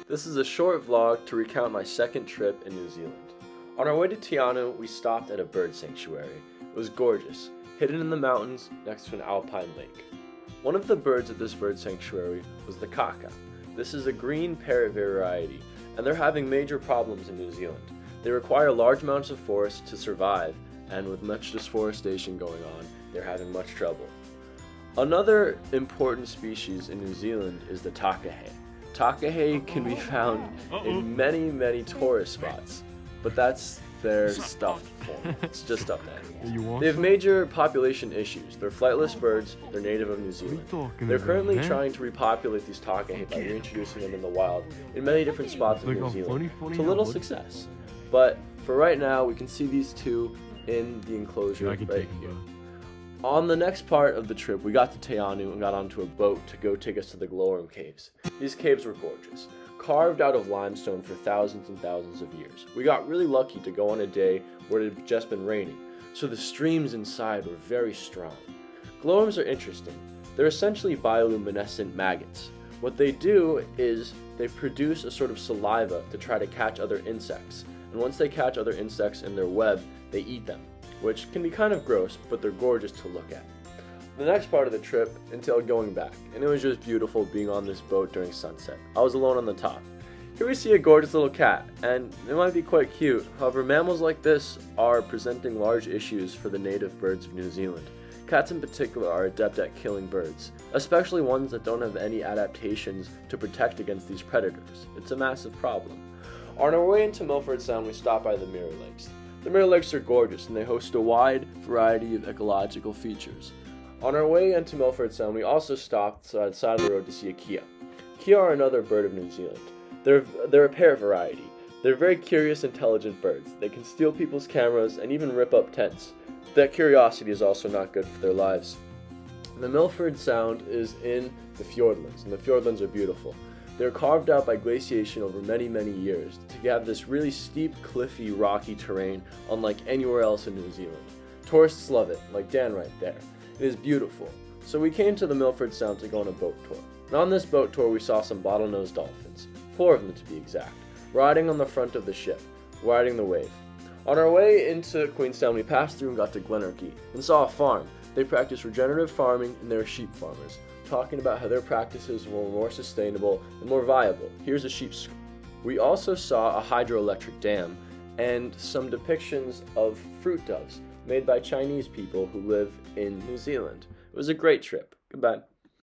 This is a short vlog to recount my second trip in New Zealand. On our way to Te Anu, we stopped at a bird sanctuary. It was gorgeous, hidden in the mountains next to an alpine lake. One of the birds at this bird sanctuary was the kaka. This is a green parrot variety, and they're having major problems in New Zealand. They require large amounts of forest to survive, and with much deforestation going on, they're having much trouble. Another important species in New Zealand is the takahe. Takahe can be found in many tourist spots, but that's their stuffed form. It's just stuffed animals. They have major population issues. They're flightless birds, they're native of New Zealand. They're currently trying to repopulate these takahe by reintroducing them in the wild in many different spots in New Zealand, to little success. But for right now, we can see these two in the enclosure right here. On the next part of the trip, we got to Te Anu and got onto a boat to go take us to the Gloworn caves. These caves were gorgeous, carved out of limestone for thousands and thousands of years. We got really lucky to go on a day where it had just been raining, so the streams inside were very strong. Glowworms are interesting. They're essentially bioluminescent maggots. What they do is they produce a sort of saliva to try to catch other insects, and once they catch other insects in their web, they eat them, which can be kind of gross, but they're gorgeous to look at. The next part of the trip entailed going back, and it was just beautiful being on this boat during sunset. I was alone on the top. Here we see a gorgeous little cat, and it might be quite cute. However, mammals like this are presenting large issues for the native birds of New Zealand. Cats in particular are adept at killing birds, especially ones that don't have any adaptations to protect against these predators. It's a massive problem. On our way into Milford Sound, we stopped by the Mirror Lakes. The Mirror Lakes are gorgeous, and they host a wide variety of ecological features. On our way into Milford Sound, we also stopped at the side of the road to see a kea. Kea are another bird of New Zealand. They're a parrot variety. They're very curious, intelligent birds. They can steal people's cameras and even rip up tents. That curiosity is also not good for their lives. The Milford Sound is in the Fiordlands, and the Fiordlands are beautiful. They're carved out by glaciation over many years to have this really steep, cliffy, rocky terrain unlike anywhere else in New Zealand. Tourists love it, like Dan right there. It is beautiful. So we came to the Milford Sound to go on a boat tour. And on this boat tour we saw some bottlenose dolphins, 4 of them to be exact, riding on the front of the ship, riding the wave. On our way into Queenstown we passed through and got to Gleorchay and saw a farm. They practice regenerative farming and they're sheep farmers, talking about how their practices were more sustainable and more viable. Here's a sheep school. We also saw a hydroelectric dam and some depictions of fruit doves made by Chinese people who live in New Zealand. It was a great trip. Goodbye.